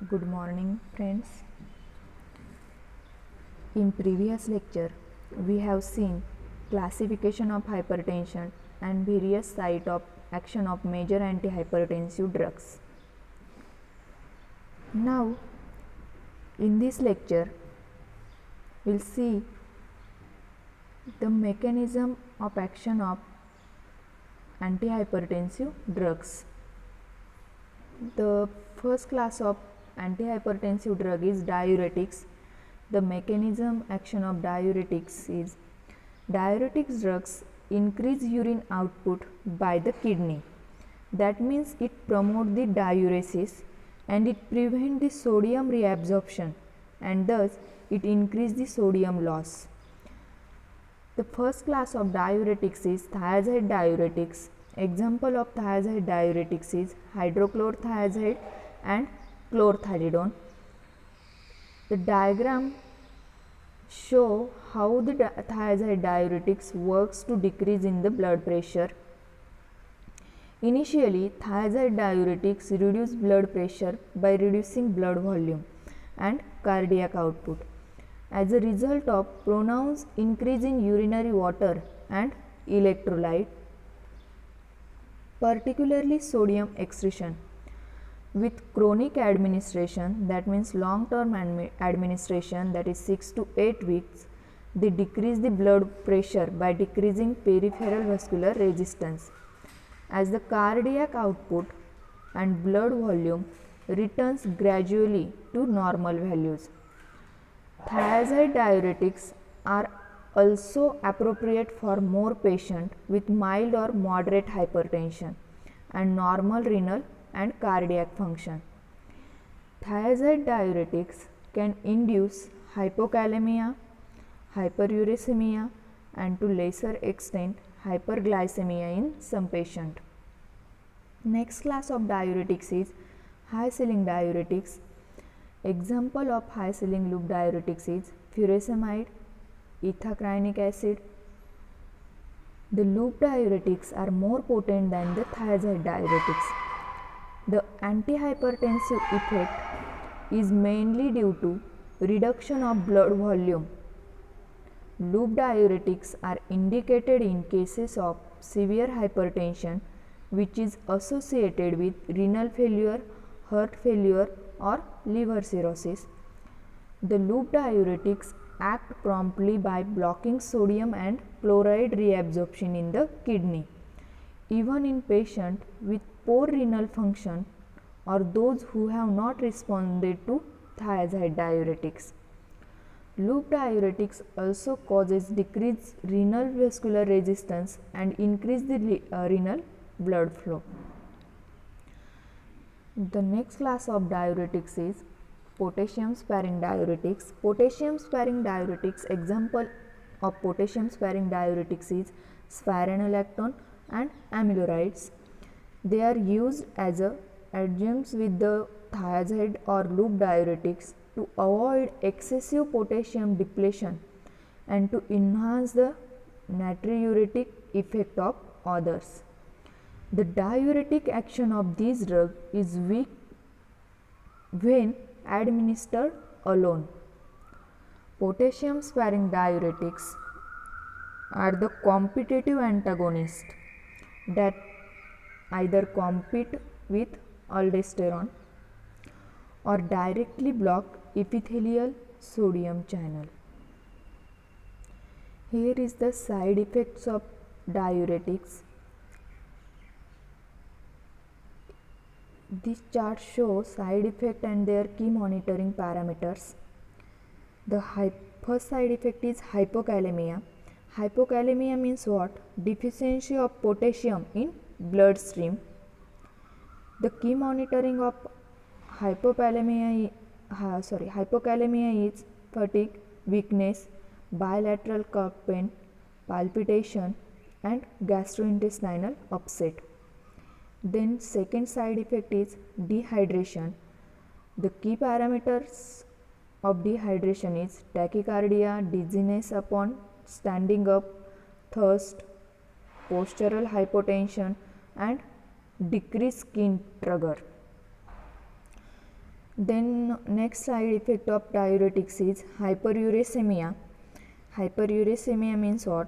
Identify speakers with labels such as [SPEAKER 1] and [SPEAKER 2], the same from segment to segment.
[SPEAKER 1] Good morning, friends. In previous lecture, we have seen classification of hypertension and various site of action of major antihypertensive drugs. Now, in this lecture, we'll see the mechanism of action of antihypertensive drugs. The first class of antihypertensive drug is diuretics. The mechanism action of diuretics is diuretics drugs increase urine output by the kidney. That means it promotes the diuresis and it prevents the sodium reabsorption and thus it increases the sodium loss. The first class of diuretics is thiazide diuretics. Example of thiazide diuretics is hydrochlorothiazide and chlorthalidone. The diagram show how the thiazide diuretics works to decrease in the blood pressure. Initially, thiazide diuretics reduce blood pressure by reducing blood volume and cardiac output. As a result of pronounced increase in urinary water and electrolyte, particularly sodium excretion. With chronic administration, that means long-term administration, that is 6 to 8 weeks, they decrease the blood pressure by decreasing peripheral vascular resistance. As the cardiac output and blood volume returns gradually to normal values. Thiazide diuretics are also appropriate for more patients with mild or moderate hypertension and normal renal and cardiac function. Thiazide diuretics can induce hypokalemia, hyperuricemia and to lesser extent hyperglycemia in some patients. Next class of diuretics is high ceiling diuretics. Example of high ceiling loop diuretics is furosemide, ethacrynic acid. The loop diuretics are more potent than the thiazide diuretics. The antihypertensive effect is mainly due to reduction of blood volume. Loop diuretics are indicated in cases of severe hypertension which is associated with renal failure, heart failure or liver cirrhosis. The loop diuretics act promptly by blocking sodium and chloride reabsorption in the kidney. Even in patients with poor renal function or those who have not responded to thiazide diuretics. Loop diuretics also causes decreased renal vascular resistance and increase the renal blood flow. The next class of diuretics is potassium sparing diuretics. Potassium sparing diuretics, example of potassium sparing diuretics is spironolactone and amilorides. They are used as adjuncts with the thiazide or loop diuretics to avoid excessive potassium depletion and to enhance the natriuretic effect of others. The diuretic action of this drug is weak when administered alone. Potassium sparing diuretics are the competitive antagonists that either compete with aldosterone or directly block epithelial sodium channel. Here is the side effects of diuretics. This chart shows side effect and their key monitoring parameters. The first side effect is hypokalemia. Hypokalemia means what? Deficiency of potassium in bloodstream. The key monitoring of hypokalemia is fatigue, weakness, bilateral cough pain, palpitation and gastrointestinal upset. Then second side effect is dehydration. The key parameters of dehydration is tachycardia, dizziness upon standing up, thirst, postural hypotension and decreased skin turgor. Then next side effect of diuretics is hyperuricemia. Hyperuricemia means what?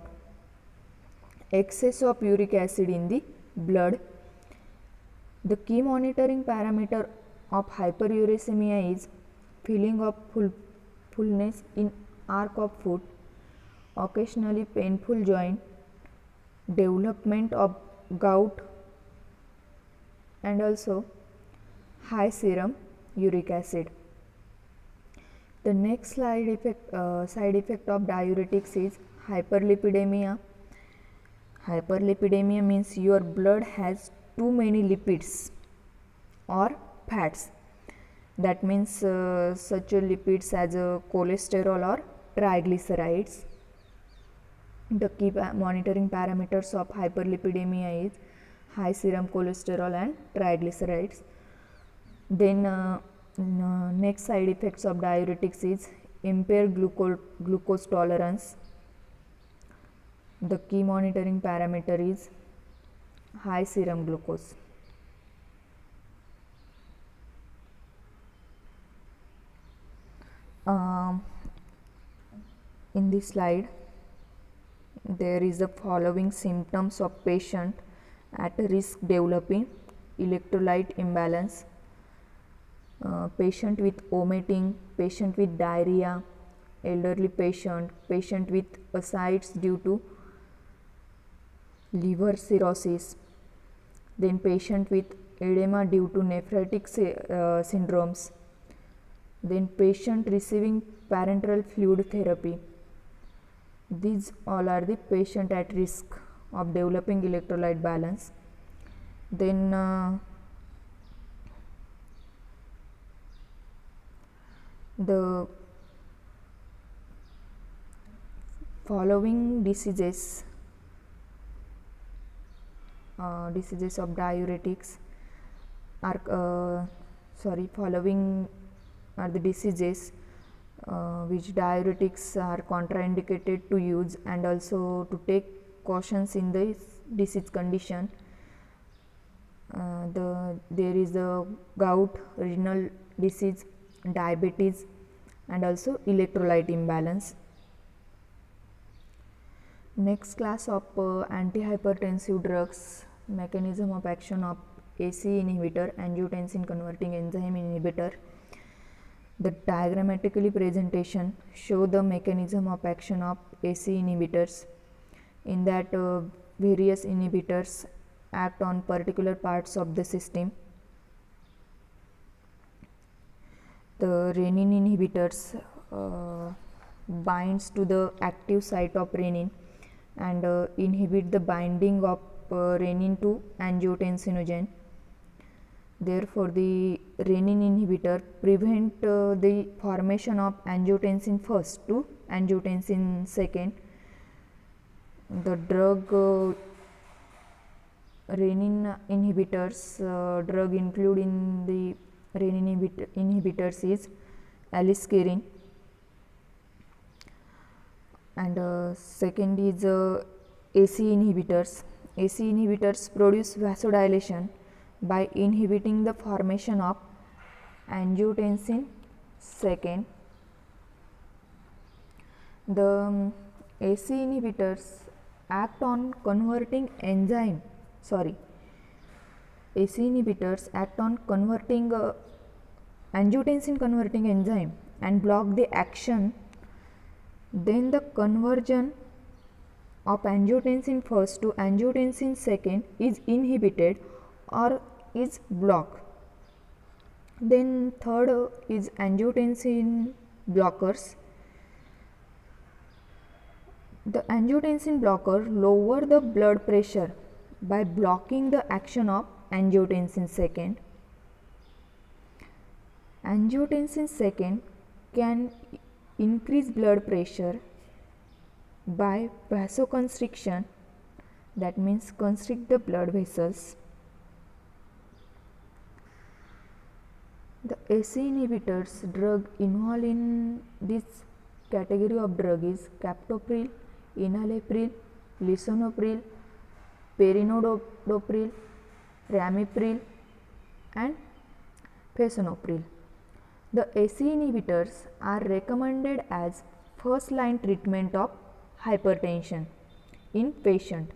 [SPEAKER 1] Excess of uric acid in the blood. The key monitoring parameter of hyperuricemia is feeling of fullness in arc of foot, occasionally painful joint, development of gout, and also high serum uric acid. The next side effect of diuretics is hyperlipidemia. Hyperlipidemia means your blood has too many lipids or fats. That means such lipids as cholesterol or triglycerides. The key monitoring parameters of hyperlipidemia is high serum cholesterol and triglycerides. Then next side effects of diuretics is impaired glucose tolerance. The key monitoring parameter is high serum glucose. In this slide there is the following symptoms of patient at risk developing electrolyte imbalance: patient with vomiting, patient with diarrhea, elderly patient, patient with ascites due to liver cirrhosis, then patient with edema due to nephrotic syndromes, then patient receiving parenteral fluid therapy. These all are the patient at risk of developing electrolyte balance. Then the following diseases of diuretics are following are the diseases which diuretics are contraindicated to use, and also to take cautions in this disease condition. There is the gout, renal disease, diabetes, and also electrolyte imbalance. Next class of antihypertensive drugs: mechanism of action of ACE inhibitor, angiotensin converting enzyme inhibitor. The diagrammatically presentation show the mechanism of action of ACE inhibitors, in that various inhibitors act on particular parts of the system. The renin inhibitors binds to the active site of renin and inhibit the binding of renin to angiotensinogen. Therefore, the renin inhibitor prevent the formation of angiotensin first to angiotensin second. The drug renin inhibitors drug include in the renin inhibitors is aliskiren, and second is ACE inhibitors. ACE inhibitors produce vasodilation by inhibiting the formation of angiotensin second. The ACE inhibitors act on converting enzyme. ACE inhibitors act on converting angiotensin converting enzyme and block the action. Then the conversion of angiotensin first to angiotensin second is inhibited or is blocked. Then third is angiotensin blockers. The angiotensin blocker lower the blood pressure by blocking the action of angiotensin second. Angiotensin second can increase blood pressure by vasoconstriction, that means constrict the blood vessels. The ACE inhibitors drug involved in this category of drug is captopril, enalapril, lisinopril, perindopril, ramipril, and fesonopril. The ACE inhibitors are recommended as first line treatment of hypertension in patient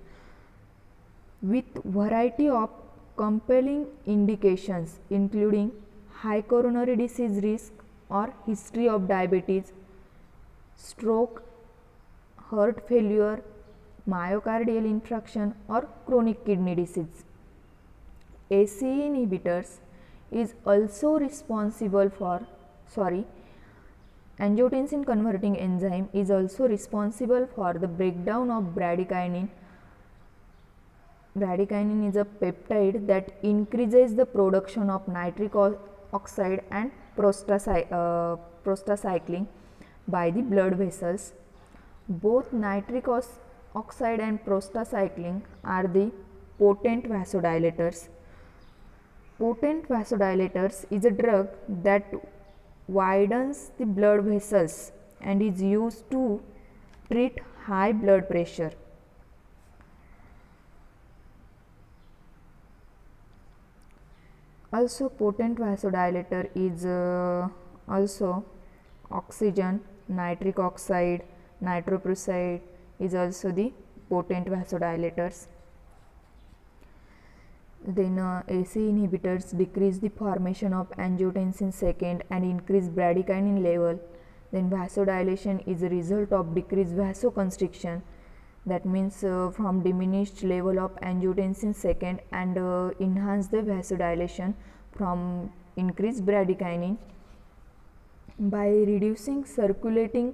[SPEAKER 1] with variety of compelling indications including high coronary disease risk or history of diabetes, stroke, heart failure, myocardial infarction or chronic kidney disease. ACE inhibitors is also responsible for angiotensin converting enzyme is also responsible for the breakdown of bradykinin. Bradykinin is a peptide that increases the production of nitric oxide and prostacyclin by the blood vessels. Both nitric oxide and prostacyclin are the potent vasodilators. Potent vasodilators is a drug that widens the blood vessels and is used to treat high blood pressure. Also, potent vasodilator is also oxygen, nitric oxide, nitroprusside is also the potent vasodilators. Then ACE inhibitors decrease the formation of angiotensin II and increase bradykinin level. Then vasodilation is a result of decreased vasoconstriction, that means from diminished level of angiotensin II and enhance the vasodilation from increased bradykinin. By reducing circulating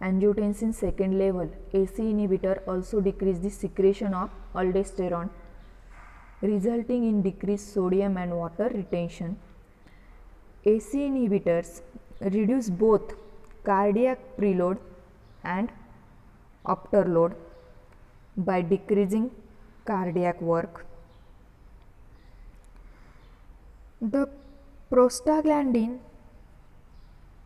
[SPEAKER 1] angiotensin II level, ACE inhibitor also decrease the secretion of aldosterone, resulting in decreased sodium and water retention. ACE inhibitors reduce both cardiac preload and afterload by decreasing cardiac work. The prostaglandin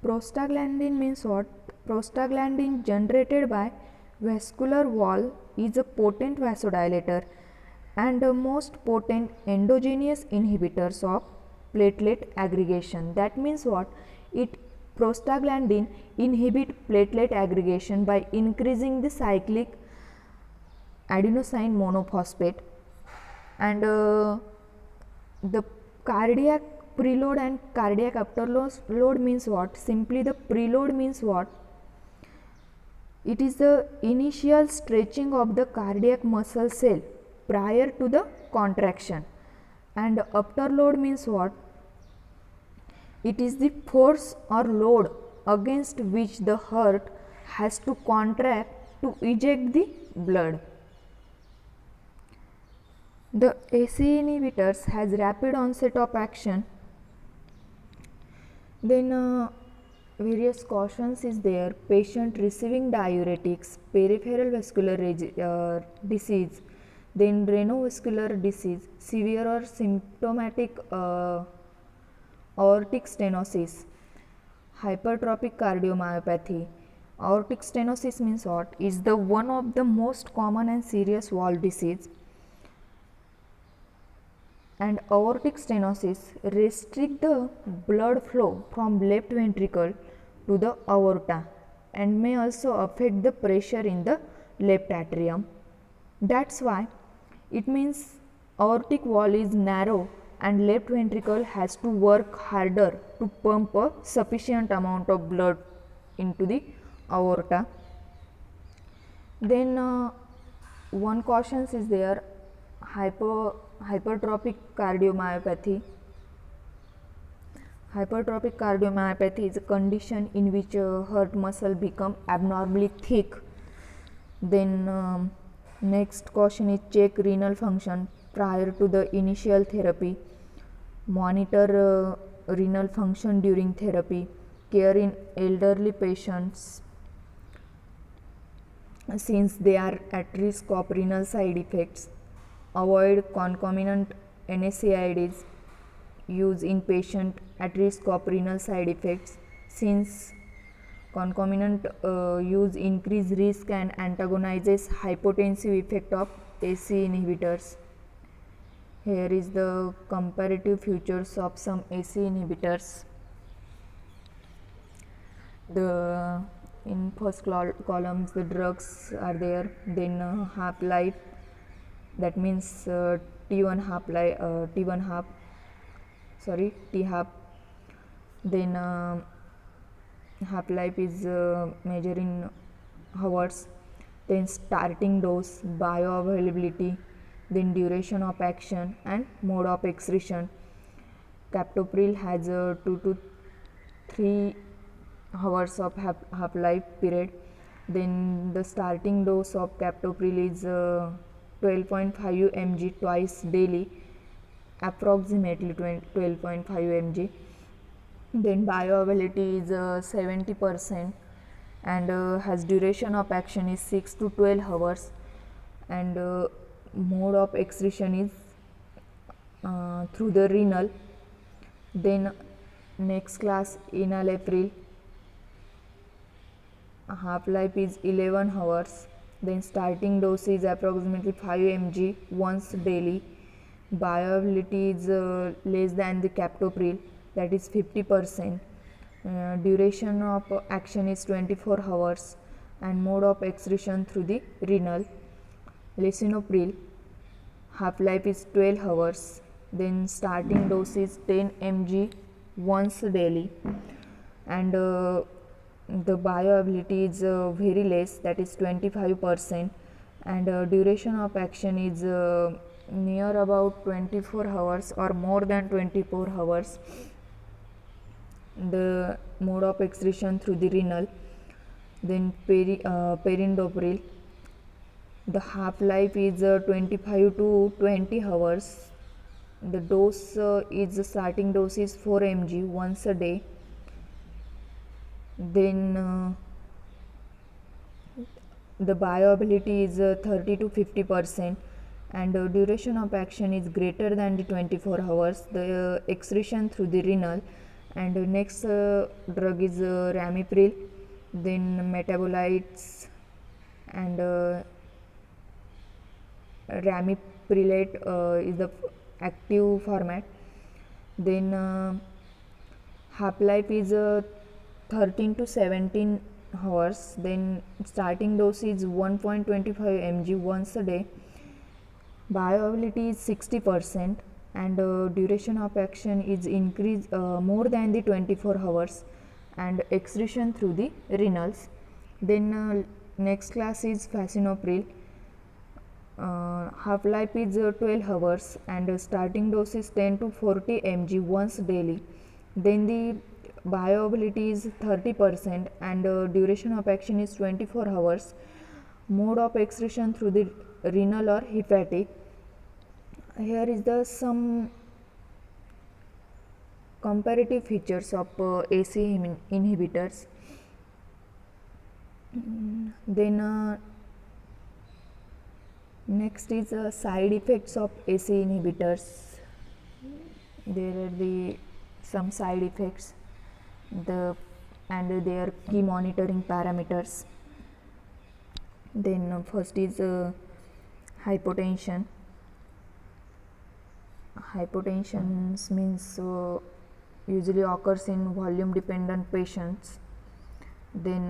[SPEAKER 1] means what? Prostaglandin generated by vascular wall is a potent vasodilator and the most potent endogenous inhibitors of platelet aggregation. That means what? Prostaglandin inhibit platelet aggregation by increasing the cyclic adenosine monophosphate, and the cardiac preload and cardiac afterload means what? Simply the preload means what? It is the initial stretching of the cardiac muscle cell prior to the contraction, and afterload means what? It is the force or load against which the heart has to contract to eject the blood. The ACE inhibitors has rapid onset of action. Then various cautions is there. Patient receiving diuretics, peripheral vascular disease, then renovascular disease, severe or symptomatic aortic stenosis, hypertrophic cardiomyopathy. Aortic stenosis means what? Is the one of the most common and serious valve disease, and aortic stenosis restrict the blood flow from left ventricle to the aorta and may also affect the pressure in the left atrium. That's why it means aortic wall is narrow and left ventricle has to work harder to pump a sufficient amount of blood into the aorta. Then one caution is there, hypertrophic cardiomyopathy. Hypertrophic cardiomyopathy is a condition in which heart muscle become abnormally thick. Then next caution is check renal function prior to the initial therapy, monitor renal function during therapy, care in elderly patients since they are at risk of renal side effects, avoid concomitant NSAIDs use in patient at risk of renal side effects since concomitant use increase risk and antagonizes hypotensive effect of ACE inhibitors. Here is the comparative features of some ACE inhibitors. The in first columns the drugs are there, then half life, that means t1 half life, t1 half, sorry, t half. Then half life is measured in hours. Then starting dose, bioavailability, then duration of action and mode of excretion. Captopril has a 2 to 3 hours of half life period. Then the starting dose of captopril is 12.5 mg twice daily, approximately 12.5 mg. Then bioavailability is 70% and has duration of action is 6 to 12 hours, and mode of excretion is through the renal. Then next class, enalapril, half life is 11 hours. Then starting dose is approximately 5 mg once daily. Bioavailability is less than the captopril, that is 50%. Duration of action is 24 hours and mode of excretion through the renal. Lisinopril, half life is 12 hours. Then starting dose is 10 mg once daily, and the bioavailability is very less, that is 25%, and duration of action is near about 24 hours or more than 24 hours. The mode of excretion through the renal. Then perindopril, the half life is 25 to 20 hours. The dose is the starting dose is 4 mg once a day. Then the bioavailability is 30 to 50%, and duration of action is greater than the 24 hours. The excretion through the renal. And next drug is ramipril, then metabolites, and ramiprilate is the active format. Then half life is 13 to 17 hours. Then starting dose is 1.25 mg once a day. Bioavailability is 60%, and duration of action is increased more than the 24 hours, and excretion through the renals. Then next class is fascinopril. Half life is 12 hours and starting dose is 10 to 40 mg once daily. Then the bioavailability is 30% and duration of action is 24 hours. Mode of excretion through the renal or hepatic. Here is the some comparative features of AC inhibitors. Then next is side effects of AC inhibitors. There are some side effects, and their key monitoring parameters. Then first is hypotension. Hypotension means usually occurs in volume dependent patients. Then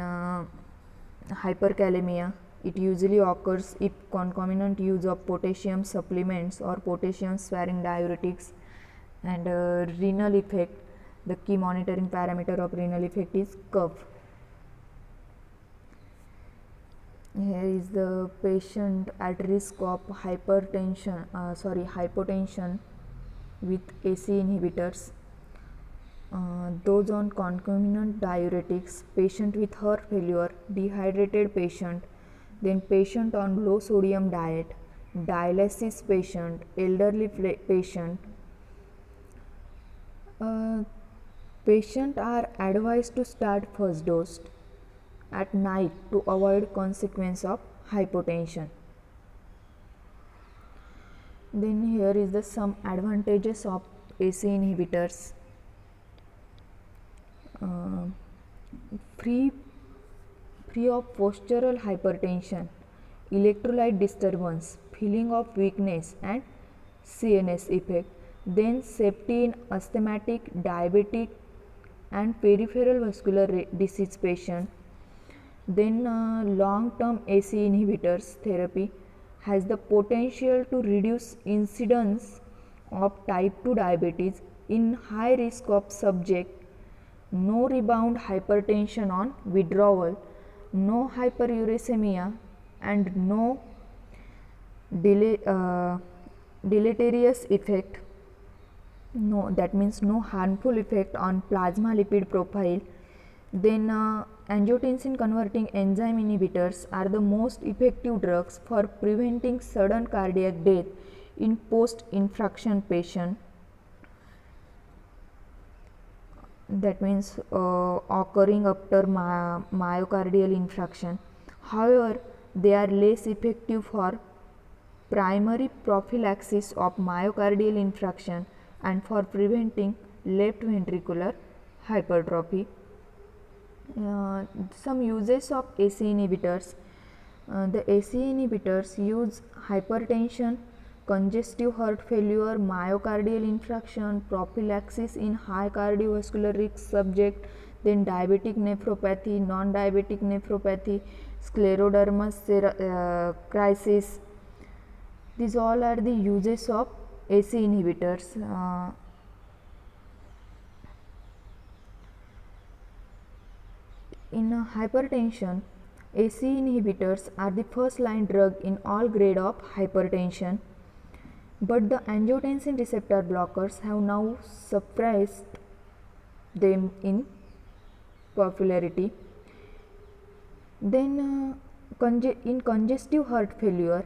[SPEAKER 1] hyperkalemia, it usually occurs if concomitant use of potassium supplements or potassium sparing diuretics. And renal effect, the key monitoring parameter of renal effect is cough. Here is the patient at risk of hypotension with AC inhibitors. Those on concomitant diuretics, patient with heart failure, dehydrated patient, then patient on low sodium diet, dialysis patient, elderly patient. Patients are advised to start first dose at night to avoid consequence of hypotension. Then here is the some advantages of AC inhibitors. Free of postural hypertension, electrolyte disturbance, feeling of weakness and CNS effect. Then safety in asthmatic, diabetic and peripheral vascular disease patient. Then long-term ACE inhibitors therapy has the potential to reduce incidence of type 2 diabetes in high risk of subject, no rebound hypertension on withdrawal, no hyperuricemia, and no deleterious effect, that means no harmful effect on plasma lipid profile. Then angiotensin converting enzyme inhibitors are the most effective drugs for preventing sudden cardiac death in post-infarction patient, that means occurring after myocardial infarction. However, they are less effective for primary prophylaxis of myocardial infarction and for preventing left ventricular hypertrophy. Some uses of ACE inhibitors. The ACE inhibitors use hypertension, congestive heart failure, myocardial infarction, prophylaxis in high cardiovascular risk subject, then diabetic nephropathy, non-diabetic nephropathy, scleroderma crisis. These all are the uses of ACE inhibitors. In hypertension, ACE inhibitors are the first line drug in all grade of hypertension, but the angiotensin receptor blockers have now suppressed them in popularity. Then in congestive heart failure,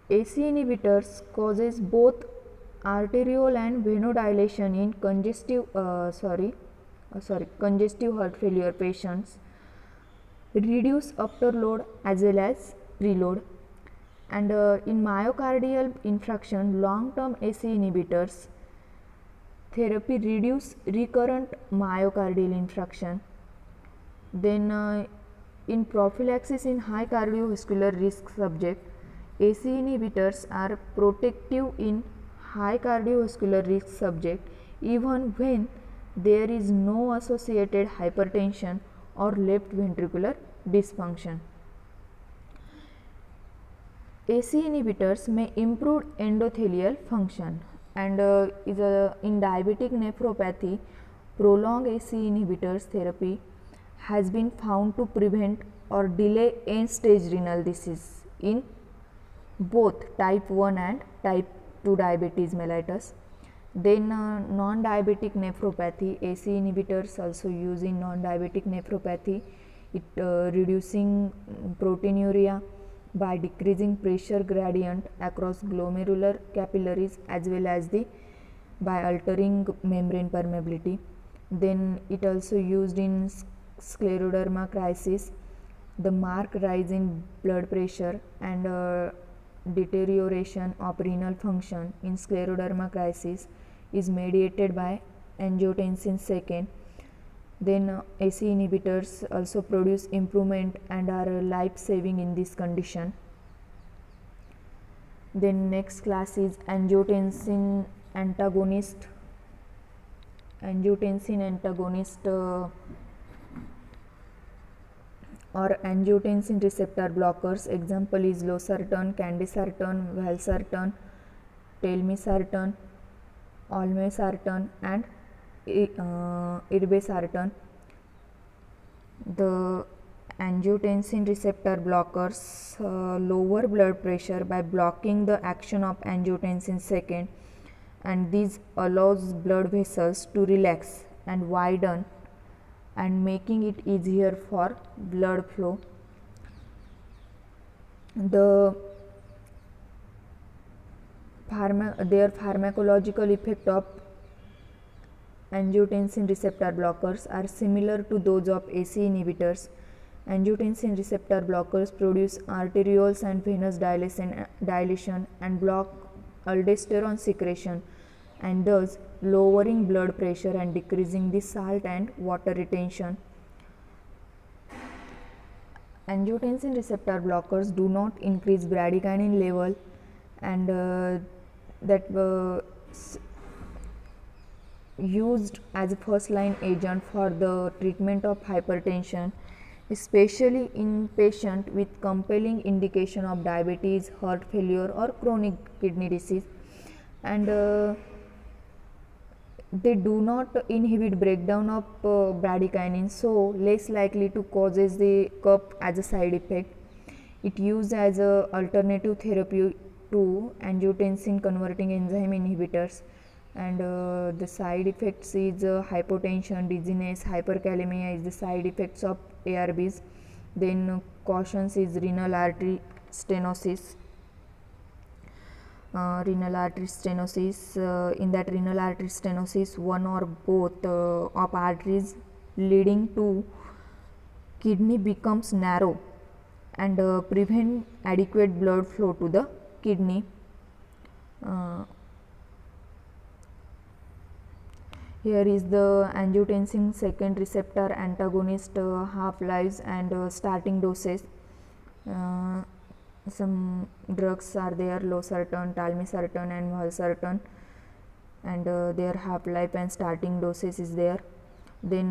[SPEAKER 1] ACE inhibitors causes both arterial and venodilation in congestive heart failure patients, reduce afterload as well as preload. And in myocardial infarction, long-term ACE inhibitors therapy reduce recurrent myocardial infarction. Then in prophylaxis in high cardiovascular risk subject, ACE inhibitors are protective in high cardiovascular risk subject even when there is no associated hypertension or left ventricular dysfunction. ACE inhibitors may improve endothelial function, and in diabetic nephropathy, prolonged ACE inhibitors therapy has been found to prevent or delay end-stage renal disease in both type 1 and type 2 diabetes mellitus. Then non-diabetic nephropathy, ACE inhibitors also used in non-diabetic nephropathy, it reducing proteinuria by decreasing pressure gradient across glomerular capillaries as well as by altering membrane permeability. Then it also used in scleroderma crisis, the marked rise in blood pressure and deterioration of renal function in scleroderma crisis is mediated by angiotensin II. Then ACE inhibitors also produce improvement and are life-saving in this condition. Then next class is angiotensin antagonist. Angiotensin antagonist or angiotensin receptor blockers. Example is losartan, candesartan, valsartan, telmisartan, olmesartan and irbesartan. The angiotensin receptor blockers lower blood pressure by blocking the action of angiotensin II, and this allows blood vessels to relax and widen and making it easier for blood flow. Their pharmacological effect of angiotensin receptor blockers are similar to those of ACE inhibitors. Angiotensin receptor blockers produce arterioles and venous dilation and block aldosterone secretion, and thus lowering blood pressure and decreasing the salt and water retention. Angiotensin receptor blockers do not increase bradykinin level, and used as a first line agent for the treatment of hypertension, especially in patients with compelling indication of diabetes, heart failure, or chronic kidney disease. And they do not inhibit breakdown of bradykinin, so less likely to causes the cup as a side effect. It used as a alternative therapy to angiotensin converting enzyme inhibitors. And the side effects is hypotension, dizziness, hyperkalemia is the side effects of ARBs. Then cautions is renal artery stenosis. Renal artery stenosis, in that renal artery stenosis, one or both of arteries leading to kidney becomes narrow and prevent adequate blood flow to the kidney. Here is the angiotensin second receptor antagonist half-lives and starting doses. Some drugs are there, losartan, talmisartan and valsartan, and their half-life and starting doses is there. Then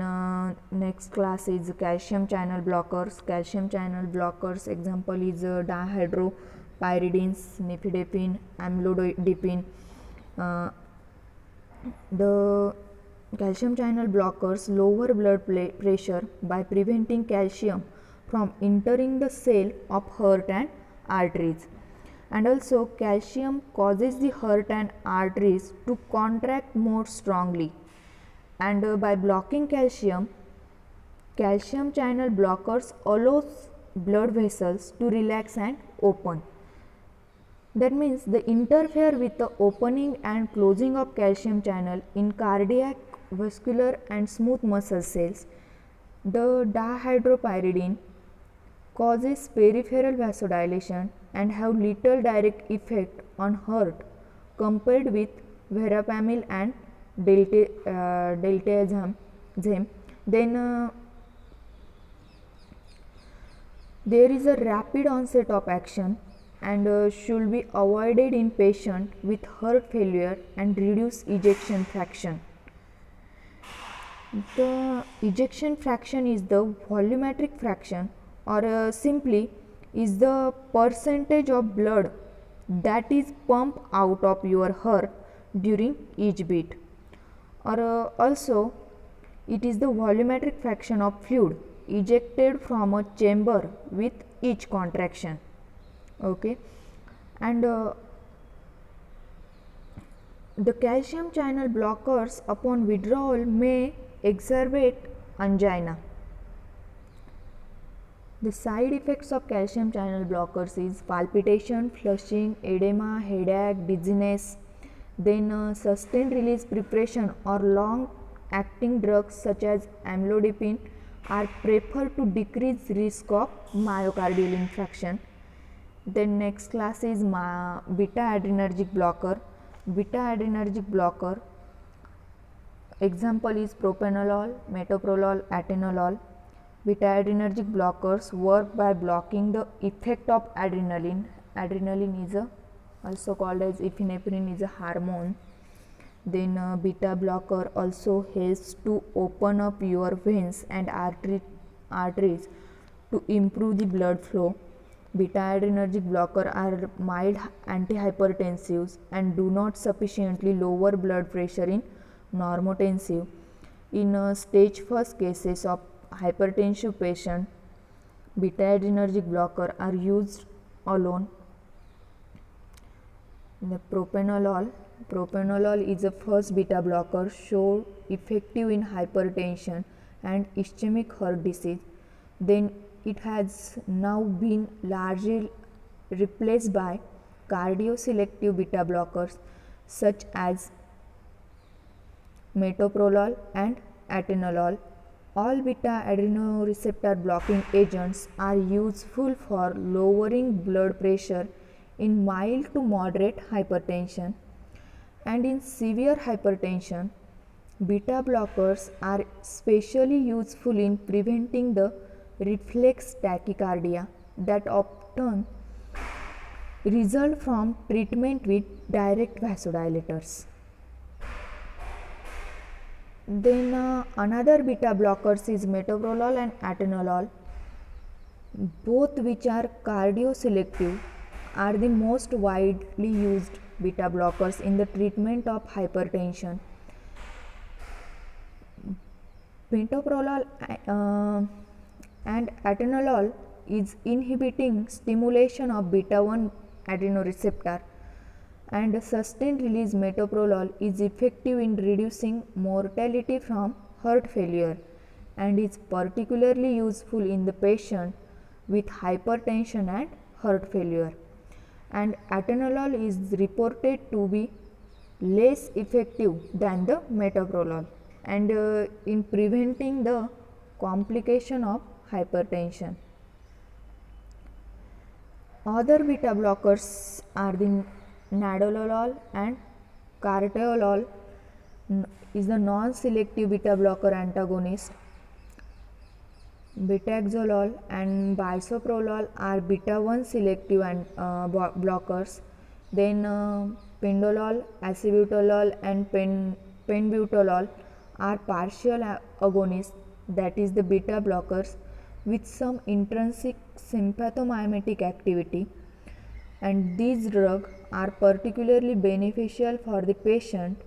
[SPEAKER 1] next class is calcium channel blockers. Calcium channel blockers example is dihydropyridines, nifedipine, amlodipine. The calcium channel blockers lower blood pressure by preventing calcium from entering the cell of heart and arteries. And also calcium causes the heart and arteries to contract more strongly, and by blocking calcium channel blockers allows blood vessels to relax and open. That means they interfere with the opening and closing of calcium channel in cardiac, vascular and smooth muscle cells. The dihydropyridine causes peripheral vasodilation and have little direct effect on heart compared with verapamil and diltiazem. Then there is a rapid onset of action and should be avoided in patient with heart failure and reduce ejection fraction. The ejection fraction is the volumetric fraction, or simply is the percentage of blood that is pumped out of your heart during each beat, or also it is the volumetric fraction of fluid ejected from a chamber with each contraction. Okay, and the calcium channel blockers upon withdrawal may exacerbate angina. The side effects of calcium channel blockers is palpitation, flushing, edema, headache, dizziness. Then sustained release preparation or long acting drugs such as amlodipine are preferred to decrease risk of myocardial infarction. Then next class is beta adrenergic blocker. Beta adrenergic blocker example is propranolol, metoprolol, atenolol. Beta adrenergic blockers work by blocking the effect of adrenaline. Adrenaline is also called as epinephrine, is a hormone. Then beta blocker also helps to open up your veins and arteries to improve the blood flow. Beta adrenergic blocker are mild antihypertensives and do not sufficiently lower blood pressure in normotensive. In stage 1 cases of hypertensive patient, beta adrenergic blocker are used alone. The propranolol is a first beta blocker shown effective in hypertension and ischemic heart disease. Then it has now been largely replaced by cardioselective beta blockers such as metoprolol and atenolol. All beta adrenoreceptor blocking agents are useful for lowering blood pressure in mild to moderate hypertension, and in severe hypertension beta blockers are especially useful in preventing the reflex tachycardia that often result from treatment with direct vasodilators. Then another beta blockers is metoprolol and atenolol, both which are cardioselective, are the most widely used beta blockers in the treatment of hypertension. Metoprolol and atenolol is inhibiting stimulation of beta 1 adrenoreceptor, and sustained release metoprolol is effective in reducing mortality from heart failure and is particularly useful in the patient with hypertension and heart failure. And atenolol is reported to be less effective than the metoprolol and in preventing the complication of hypertension. Other beta blockers are the nadolol and carteolol is the non-selective beta blocker antagonist. Betaxolol and bisoprolol are beta 1 selective blockers. Then pindolol, acebutolol and penbutolol are partial agonists, that is the beta blockers with some intrinsic sympathomimetic activity, and these drugs are particularly beneficial for the patient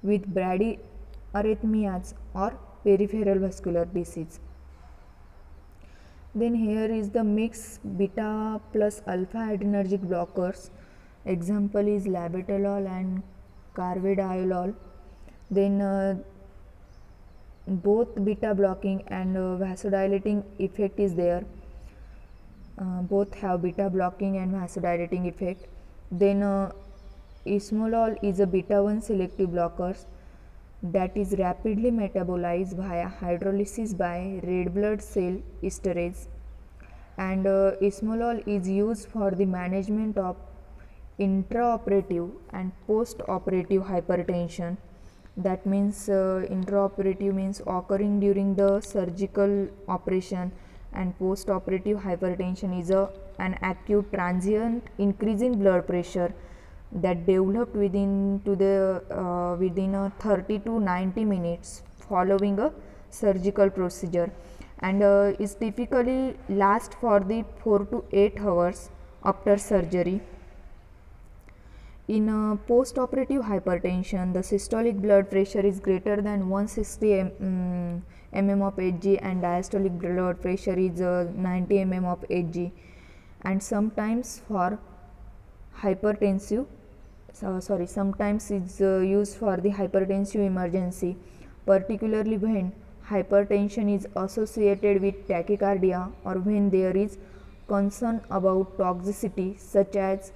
[SPEAKER 1] with bradyarrhythmias or peripheral vascular disease. Then here is the mixed beta plus alpha adrenergic blockers. Example is labetalol and carvedilol. Then both beta blocking and vasodilating effect is there. Both have beta blocking and vasodilating effect. Then esmolol is a beta 1 selective blockers that is rapidly metabolized via hydrolysis by red blood cell esterase, and esmolol is used for the management of intraoperative and post-operative hypertension. That means intraoperative means occurring during the surgical operation, and post-operative hypertension is an acute transient increase in blood pressure that developed within 30 to 90 minutes following a surgical procedure, and is typically last for the 4 to 8 hours after surgery. In post-operative hypertension, the systolic blood pressure is greater than 160 mm of Hg and diastolic blood pressure is 90 mm of Hg, and sometimes for hypertensive sometimes it's used for the hypertensive emergency, particularly when hypertension is associated with tachycardia or when there is concern about toxicity such as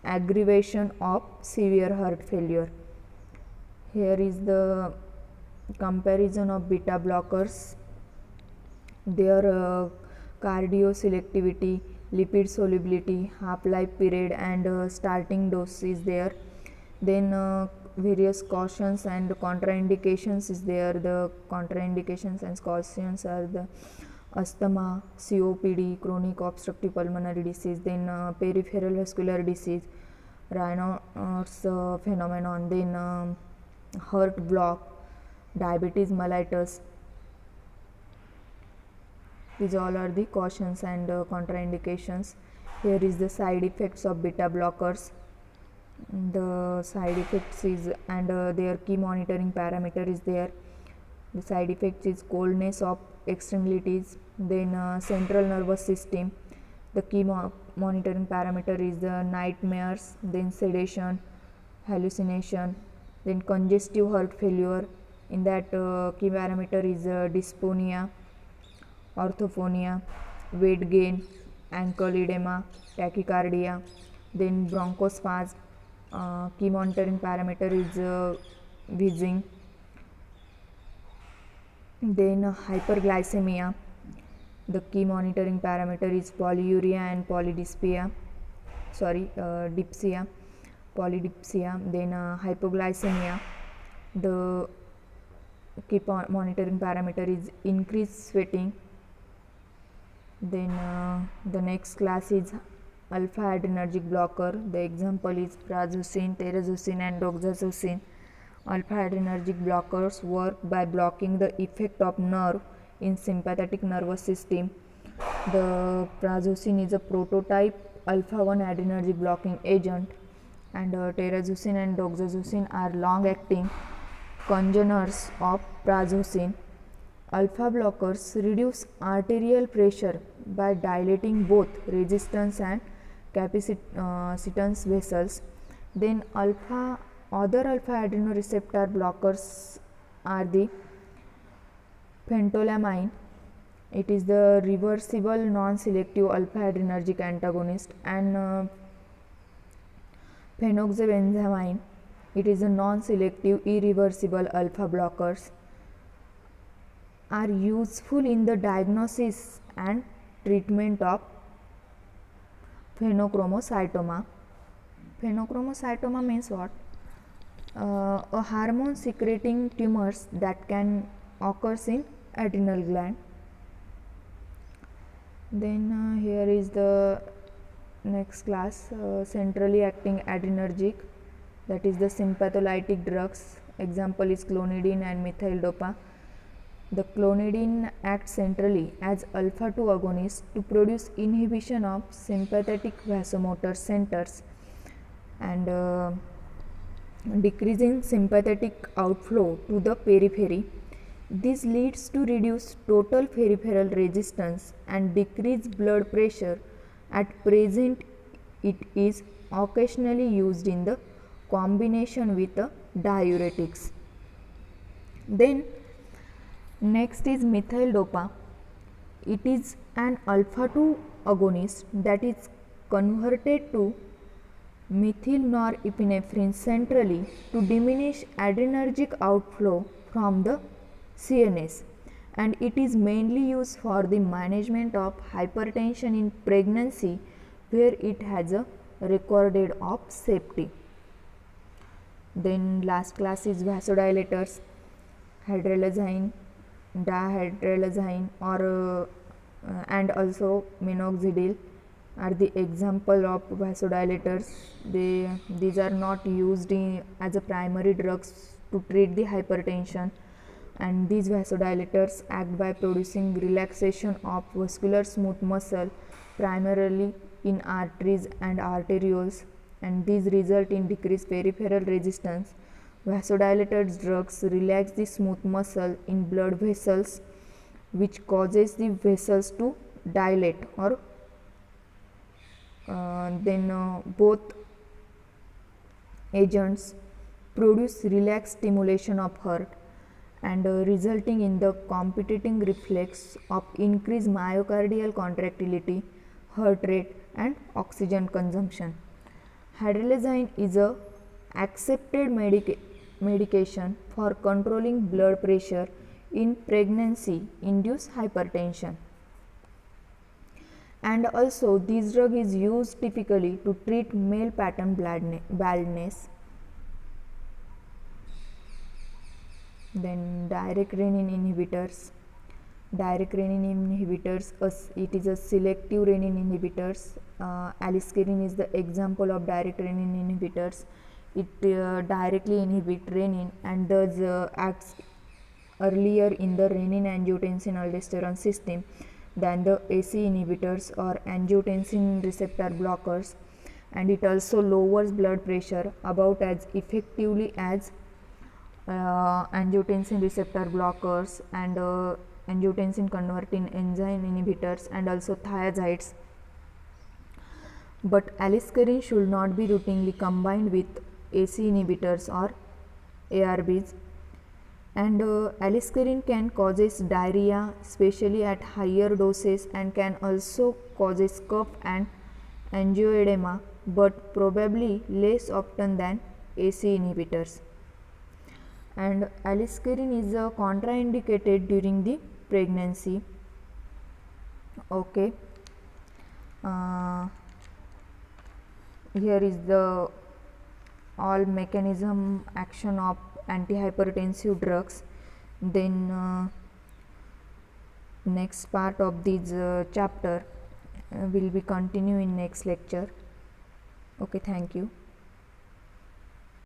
[SPEAKER 1] aggravation of severe heart failure. Here is the comparison of beta blockers, their cardioselectivity, lipid solubility, half-life period and starting dose is there. Then various cautions and contraindications is there. The contraindications and cautions are the asthma, COPD, chronic obstructive pulmonary disease, then peripheral vascular disease, Raynaud's phenomenon, then heart block, diabetes mellitus. These all are the cautions and contraindications. Here is the side effects of beta blockers. The side effects is and their key monitoring parameter is there. The side effects is coldness of extremities, then central nervous system. The key monitoring parameter is nightmares, then sedation, hallucination, then congestive heart failure. In that key parameter is dysphonia, orthophonia, weight gain, ankle edema, tachycardia, then bronchospasm. Key monitoring parameter is wheezing, then hyperglycemia. The key monitoring parameter is polyuria and polydipsia, polydipsia. Then hypoglycemia. The key monitoring parameter is increased sweating. Then the next class is alpha adrenergic blocker. The example is prazosin, terazosin and doxazosin. Alpha adrenergic blockers work by blocking the effect of nerve in sympathetic nervous system. The prazosin is a prototype alpha-1 adrenergic blocking agent, and terazosin and doxazosin are long-acting congeners of prazosin. Alpha blockers reduce arterial pressure by dilating both resistance and capacitance vessels. Then other alpha adrenoreceptor blockers are the phentolamine. It is the reversible non-selective alpha adrenergic antagonist, and phenoxybenzamine. It is a non-selective irreversible alpha blockers. Are useful in the diagnosis and treatment of phenochromoscytoma. Phenochromoscytoma means what? A hormone secreting tumors that can occur in adrenal gland. Then here is the next class, centrally acting adrenergic, that is the sympatholytic drugs. Example is clonidine and methyl dopa. The clonidine acts centrally as alpha-2 agonist to produce inhibition of sympathetic vasomotor centers and decreasing sympathetic outflow to the periphery. This leads to reduced total peripheral resistance and decreased blood pressure. At present, it is occasionally used in the combination with diuretics. Then next is methyl dopa. It is an alpha-2 agonist that is converted to methyl norepinephrine centrally to diminish adrenergic outflow from the CNS, and it is mainly used for the management of hypertension in pregnancy where it has a recorded of safety. Then last class is vasodilators. Hydralazine, dihydrolazine and also minoxidil are the example of vasodilators. These are not used as a primary drugs to treat the hypertension, and these vasodilators act by producing relaxation of vascular smooth muscle primarily in arteries and arterioles, and these result in decreased peripheral resistance. Vasodilated drugs relax the smooth muscle in blood vessels, which causes the vessels to dilate, or both agents produce relaxed stimulation of heart and resulting in the compensating reflex of increased myocardial contractility, heart rate and oxygen consumption. Hydralazine is a accepted medication for controlling blood pressure in pregnancy induced hypertension, and also this drug is used typically to treat male pattern baldness. Then direct renin inhibitors. Direct renin inhibitors, it is a selective renin inhibitors. Aliskiren is the example of direct renin inhibitors. It directly inhibits renin and thus acts earlier in the renin-angiotensin-aldosterone system than the AC inhibitors or angiotensin receptor blockers, and it also lowers blood pressure about as effectively as angiotensin receptor blockers and angiotensin converting enzyme inhibitors and also thiazides. But aliskiren should not be routinely combined with AC inhibitors or ARBs, and aliskiren can causes diarrhea especially at higher doses and can also causes cough and angioedema, but probably less often than AC inhibitors. And aliskiren is contraindicated during the pregnancy. Okay, here is the all mechanism action of antihypertensive drugs. Then next part of this chapter will be continue in next lecture. Okay, thank you.